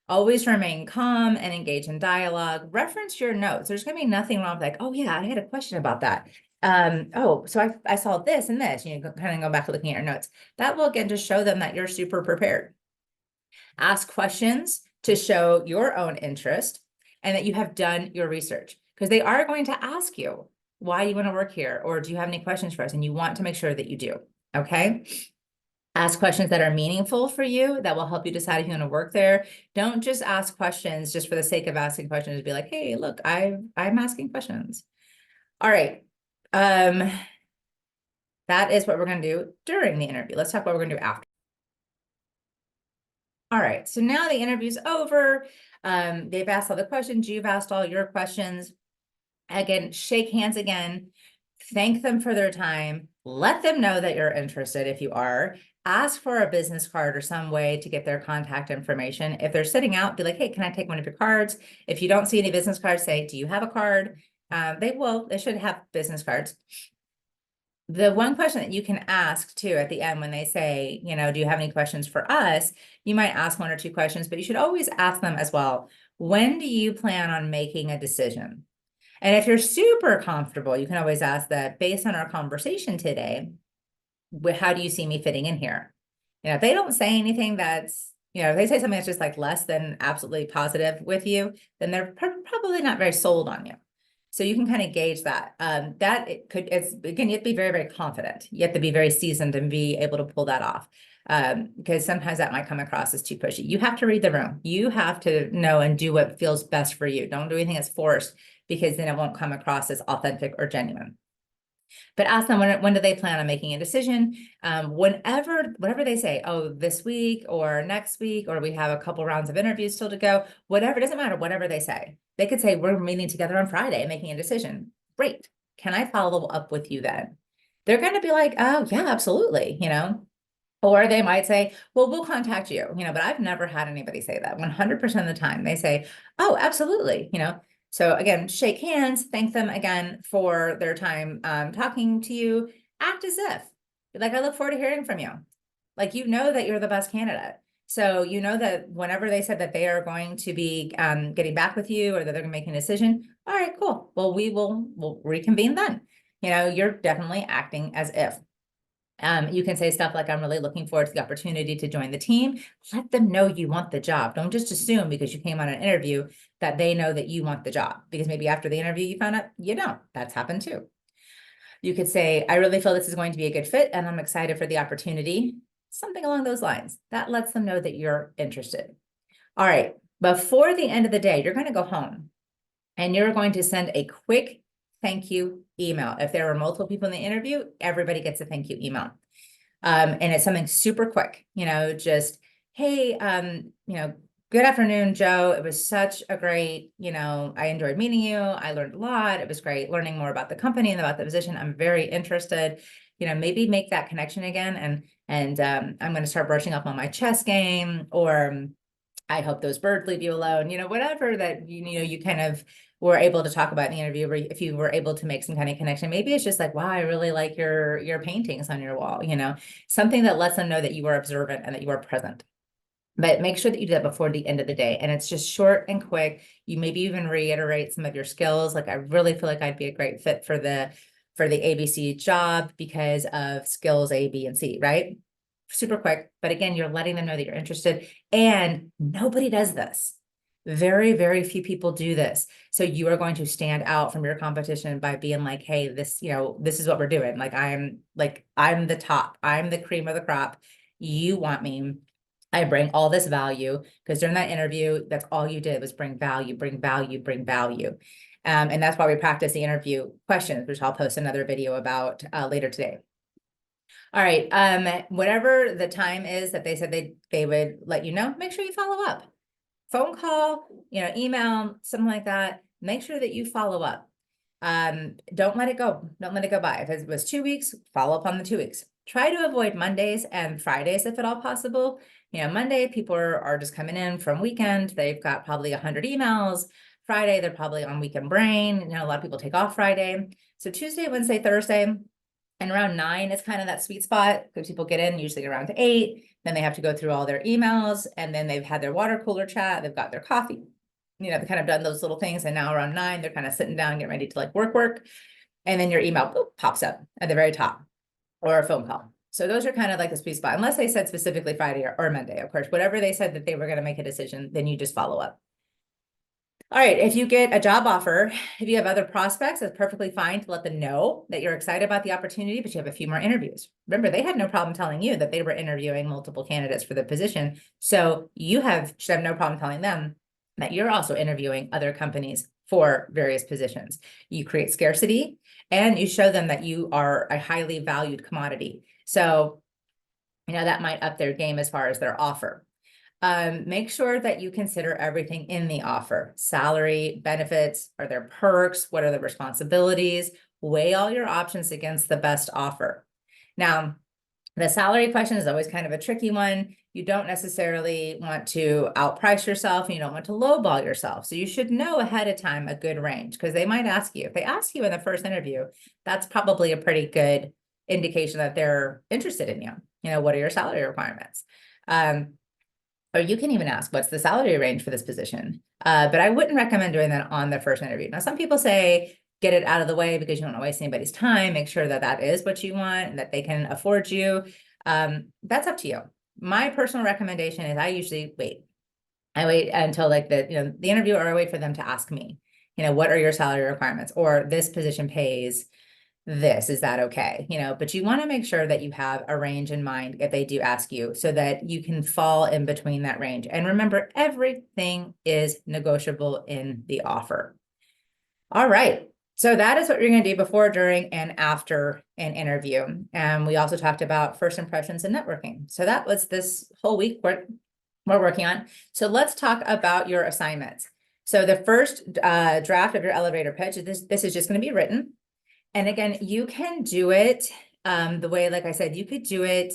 Always remain calm and engage in dialogue. Reference your notes. There's going to be nothing wrong with like, oh yeah, I had a question about that. Oh, so I saw this and this. You kind of go back to looking at your notes. That will again just show them that you're super prepared. Ask questions to show your own interest and that you have done your research, because they are going to ask you why you want to work here, or do you have any questions for us? And you want to make sure that you do. Okay. Ask questions that are meaningful for you, that will help you decide if you want to work there. Don't just ask questions just for the sake of asking questions. Be like, hey, look, I'm asking questions. All right. That is what we're going to do during the interview. Let's talk about what we're going to do after. All right. So now the interview's over. They've asked all the questions. You've asked all your questions. Again, shake hands again. Thank them for their time. Let them know that you're interested if you are. Ask for a business card or some way to get their contact information. If they're sitting out, be like, hey, can I take one of your cards? If you don't see any business cards, say, do you have a card? They should have business cards. The one question that you can ask too at the end when they say, do you have any questions for us? You might ask one or two questions, but you should always ask them as well, when do you plan on making a decision? And if you're super comfortable, you can always ask that, based on our conversation today, how do you see me fitting in here? If they don't say anything that's, if they say something that's just like less than absolutely positive with you, then they're probably not very sold on you. So you can kind of gauge that. Again, you have to be very, very confident. You have to be very seasoned and be able to pull that off. Because sometimes that might come across as too pushy. You have to read the room. You have to know and do what feels best for you. Don't do anything that's forced, because then it won't come across as authentic or genuine. But ask them, when do they plan on making a decision? Whatever they say, oh, this week or next week, or we have a couple rounds of interviews still to go, whatever, it doesn't matter, whatever they say. They could say, we're meeting together on Friday and making a decision. Great. Can I follow up with you then? They're going to be like, oh yeah, absolutely. Or they might say, well, we'll contact you, but I've never had anybody say that. 100% of the time they say, oh, absolutely. So again, shake hands, thank them again for their time talking to you. Act as if, like, I look forward to hearing from you. Like, that you're the best candidate. So that whenever they said that they are going to be getting back with you, or that they're going to make a decision, all right, cool. Well, we'll reconvene then. You're definitely acting as if. You can say stuff like, I'm really looking forward to the opportunity to join the team. Let them know you want the job. Don't just assume because you came on an interview that they know that you want the job, because maybe after the interview you found out you don't. That's happened too. You could say, I really feel this is going to be a good fit and I'm excited for the opportunity. Something along those lines. That lets them know that you're interested. All right, before the end of the day, you're going to go home and you're going to send a quick thank you email. If there are multiple people in the interview, everybody gets a thank you email. And it's something super quick, just, hey, good afternoon, Joe. It was such a great, I enjoyed meeting you. I learned a lot. It was great learning more about the company and about the position. I'm very interested. Maybe make that connection again. And I'm going to start brushing up on my chess game, or I hope those birds leave you alone, whatever that, you kind of were able to talk about in the interview, or if you were able to make some kind of connection. Maybe it's just like, wow, I really like your paintings on your wall, something that lets them know that you are observant and that you are present. But make sure that you do that before the end of the day. And it's just short and quick. You maybe even reiterate some of your skills. Like, I really feel like I'd be a great fit for the ABC job because of skills A, B, and C, right? Super quick. But again, you're letting them know that you're interested, and nobody does this. Very, very few people do this. So you are going to stand out from your competition by being like, hey, this is what we're doing. Like, I'm the top, I'm the cream of the crop. You want me. I bring all this value, because during that interview, that's all you did was bring value, bring value, bring value. And that's why we practice the interview questions, which I'll post another video about later today. All right, whatever the time is that they said they would let you know, make sure you follow up. Phone call, email, something like that. Make sure that you follow up. Don't let it go. Don't let it go by. If it was 2 weeks, follow up on the 2 weeks. Try to avoid Mondays and Fridays if at all possible. Monday, people are just coming in from weekend. They've got probably 100 emails. Friday, they're probably on weekend brain. A lot of people take off Friday. So Tuesday, Wednesday, Thursday, and around 9 is kind of that sweet spot, because people get in usually around 8. Then they have to go through all their emails, and then they've had their water cooler chat. They've got their coffee. They've kind of done those little things. And now around 9, they're kind of sitting down, getting ready to like work. And then your email boop, pops up at the very top, or a phone call. So those are kind of like the sweet spot, unless they said specifically Friday or Monday, of course. Whatever they said that they were going to make a decision, then you just follow up. All right, if you get a job offer, if you have other prospects, it's perfectly fine to let them know that you're excited about the opportunity, but you have a few more interviews. Remember, they had no problem telling you that they were interviewing multiple candidates for the position. So you should have no problem telling them that you're also interviewing other companies for various positions. You create scarcity, and you show them that you are a highly valued commodity. So, that might up their game as far as their offer. Make sure that you consider everything in the offer: salary, benefits, are there perks? What are the responsibilities? Weigh all your options against the best offer. Now, the salary question is always kind of a tricky one. You don't necessarily want to outprice yourself, and you don't want to lowball yourself. So you should know ahead of time a good range, because they might ask you. If they ask you in the first interview, that's probably a pretty good indication that they're interested in you. What are your salary requirements? Or you can even ask, what's the salary range for this position? But I wouldn't recommend doing that on the first interview. Now, some people say, get it out of the way because you don't want to waste anybody's time. Make sure that that is what you want and that they can afford you. That's up to you. My personal recommendation is I usually wait. I wait until like the interview, or I wait for them to ask me, what are your salary requirements? Or this position pays this, is that okay? But you want to make sure that you have a range in mind if they do ask you, so that you can fall in between that range. And remember, everything is negotiable in the offer. All right. So that is what you're going to do before, during, and after an interview. And we also talked about first impressions and networking. So that was this whole week we're working on. So let's talk about your assignments. So the first draft of your elevator pitch, this is just going to be written. And again, you can do it the way, like I said, you could do it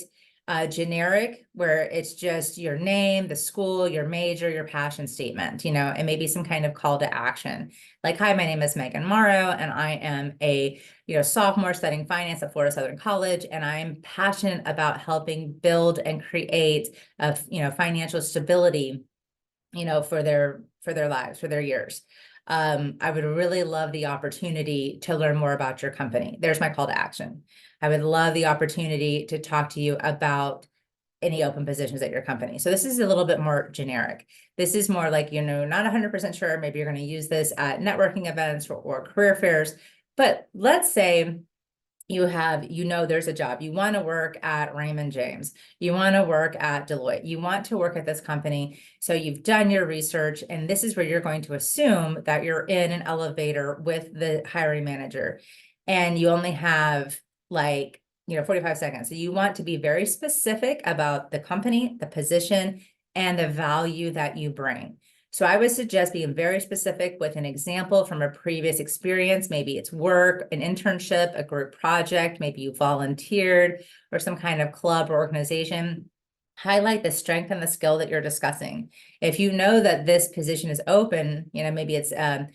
generic, where it's just your name, the school, your major, your passion statement, and maybe some kind of call to action. Like, hi, my name is Watson-Morrow, and I am a sophomore studying finance at Florida Southern College, and I'm passionate about helping build and create financial stability, for their lives, for their years. I would really love the opportunity to learn more about your company. There's my call to action. I would love the opportunity to talk to you about any open positions at your company. So this is a little bit more generic. This is more like, not 100% sure, maybe you're going to use this at networking events or career fairs. But let's say there's a job. You want to work at Raymond James. You want to work at Deloitte. You want to work at this company. So you've done your research, and this is where you're going to assume that you're in an elevator with the hiring manager, and you only have 45 seconds. So you want to be very specific about the company, the position, and the value that you bring. So I would suggest being very specific with an example from a previous experience. Maybe it's work, an internship, a group project, maybe you volunteered or some kind of club or organization. Highlight the strength and the skill that you're discussing. If you know that this position is open, maybe it's a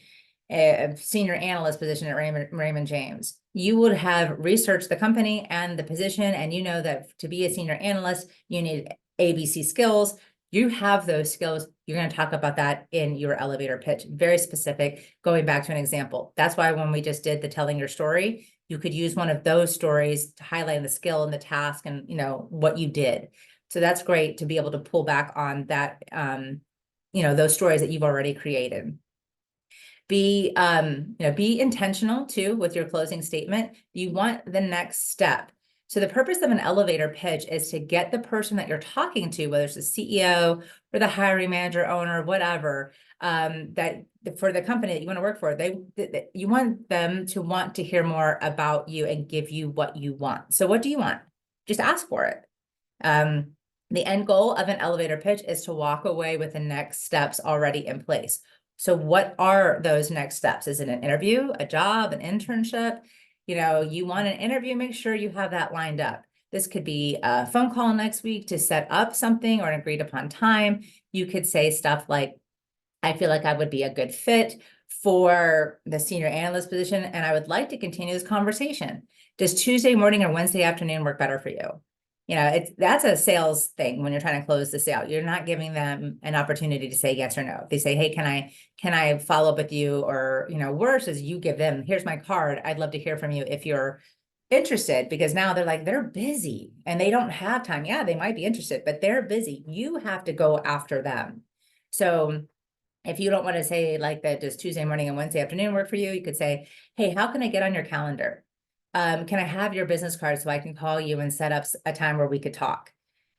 senior analyst position at Raymond James. You would have researched the company and the position, and you know that to be a senior analyst, you need ABC skills. You have those skills. You're going to talk about that in your elevator pitch, very specific, going back to an example. That's why when we just did the telling your story, you could use one of those stories to highlight the skill and the task and, what you did. So that's great to be able to pull back on that, those stories that you've already created. Be intentional too with your closing statement. You want the next step. So the purpose of an elevator pitch is to get the person that you're talking to, whether it's the CEO or the hiring manager, owner, whatever, that for the company that you want to work for, you want them to want to hear more about you and give you what you want. So what do you want? Just ask for it. The end goal of an elevator pitch is to walk away with the next steps already in place. So what are those next steps? Is it an interview, a job, an internship? You want an interview, make sure you have that lined up. This could be a phone call next week to set up something or an agreed upon time. You could say stuff like, I feel like I would be a good fit for the senior analyst position, and I would like to continue this conversation. Does Tuesday morning or Wednesday afternoon work better for you? That's a sales thing when you're trying to close the sale. You're not giving them an opportunity to say yes or no. If they say, hey, can I follow up with you? Or, worse is you give them, here's my card. I'd love to hear from you if you're interested, because now they're busy and they don't have time. Yeah, they might be interested, but they're busy. You have to go after them. So if you don't want to say like that, does Tuesday morning and Wednesday afternoon work for you? You could say, hey, how can I get on your calendar? Can I have your business card so I can call you and set up a time where we could talk?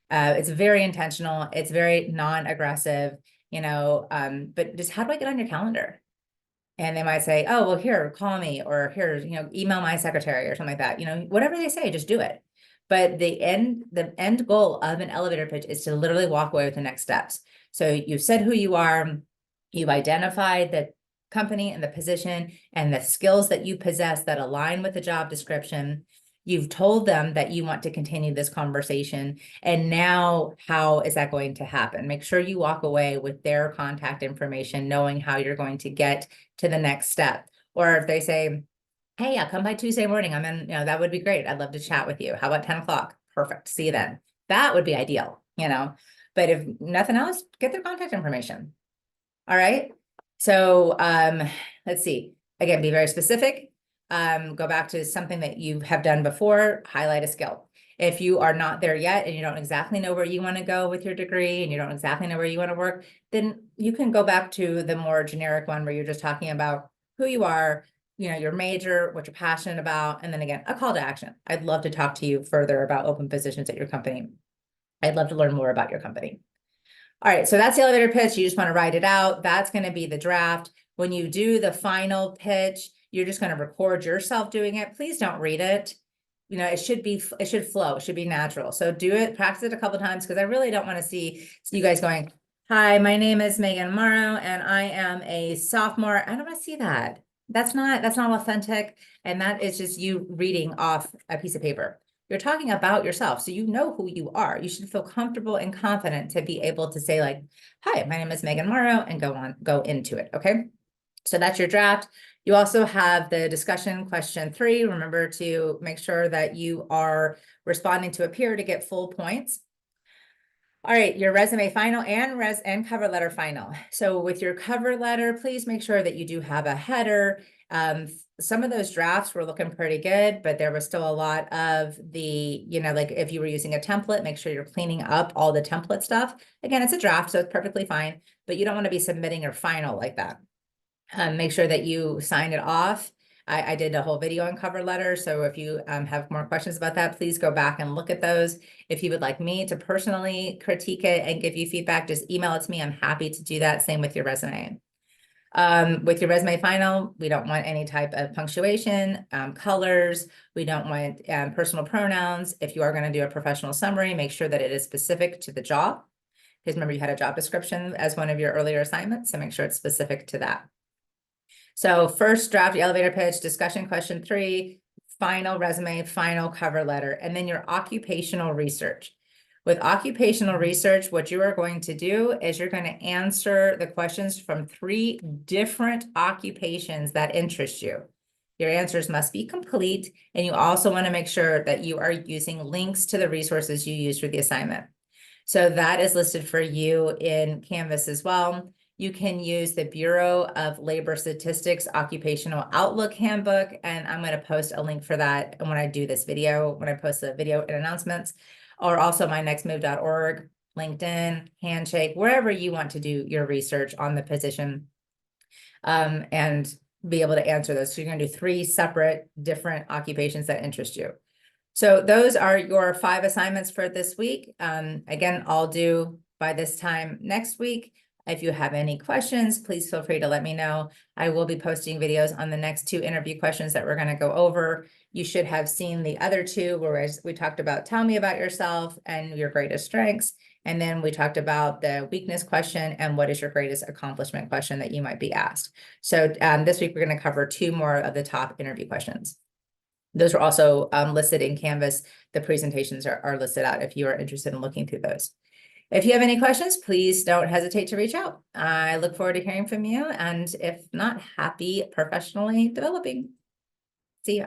It's very intentional. It's very non-aggressive, but just how do I get on your calendar? And they might say, oh, well, here, call me, or here, email my secretary or something like that. Whatever they say, just do it. But the end goal of an elevator pitch is to literally walk away with the next steps. So you've said who you are, you've identified the company and the position and the skills that you possess that align with the job description. You've told them that you want to continue this conversation. And now how is that going to happen? Make sure you walk away with their contact information, knowing how you're going to get to the next step. Or if they say, hey, I'll come by Tuesday morning. I'm in, that would be great. I'd love to chat with you. How about 10 o'clock? Perfect. See you then. That would be ideal, but if nothing else, get their contact information. All right. So let's see. Again, be very specific. Go back to something that you have done before, highlight a skill. If you are not there yet and you don't exactly know where you want to go with your degree and you don't exactly know where you want to work, then you can go back to the more generic one where you're just talking about who you are, your major, what you're passionate about, and then again, a call to action. I'd love to talk to you further about open positions at your company. I'd love to learn more about your company. All right, so that's the elevator pitch. You just want to write it out. That's going to be the draft. When you do the final pitch, you're just going to record yourself doing it. Please don't read it. It should flow. It should be natural. So do it, practice it a couple of times, because I really don't want to see you guys going, hi, my name is Megan Morrow and I am a sophomore. I don't want to see that. That's not authentic. And that is just you reading off a piece of paper. You're talking about yourself, so you know who you are. You should feel comfortable and confident to be able to say like, hi, my name is Megan Morrow, and go into it, okay? So that's your draft. You also have the discussion question 3. Remember to make sure that you are responding to a peer to get full points. All right, your resume final and cover letter final. So with your cover letter, please make sure that you do have a header. Some of those drafts were looking pretty good, but there was still a lot of the, like if you were using a template, make sure you're cleaning up all the template stuff. Again, it's a draft, so it's perfectly fine, but you don't want to be submitting your final like that. Make sure that you sign it off. I did a whole video on cover letter, so if you have more questions about that, please go back and look at those. If you would like me to personally critique it and give you feedback, just email it to me. I'm happy to do that. Same with your resume. With your resume final, we don't want any type of punctuation, colors. We don't want personal pronouns. If you are going to do a professional summary, make sure that it is specific to the job. Because remember, you had a job description as one of your earlier assignments, so make sure it's specific to that. So first draft, elevator pitch, discussion question 3, final resume, final cover letter, and then your occupational research. With occupational research, what you are going to do is you're going to answer the questions from 3 different occupations that interest you. Your answers must be complete, and you also want to make sure that you are using links to the resources you use for the assignment. So that is listed for you in Canvas as well. You can use the Bureau of Labor Statistics Occupational Outlook Handbook, and I'm going to post a link for that when I do this video, when I post the video and announcements, or also mynextmove.org, LinkedIn, Handshake, wherever you want to do your research on the position, and be able to answer those. So you're going to do 3 separate different occupations that interest you. So those are your 5 assignments for this week. Again, I'll do by this time next week. If you have any questions, please feel free to let me know. I will be posting videos on the next 2 interview questions that we're going to go over. You should have seen the other 2 where we talked about tell me about yourself and your greatest strengths. And then we talked about the weakness question and what is your greatest accomplishment question that you might be asked. So this week, we're going to cover 2 more of the top interview questions. Those are also listed in Canvas. The presentations are listed out if you are interested in looking through those. If you have any questions, please don't hesitate to reach out. I look forward to hearing from you. And if not, happy professionally developing. See ya.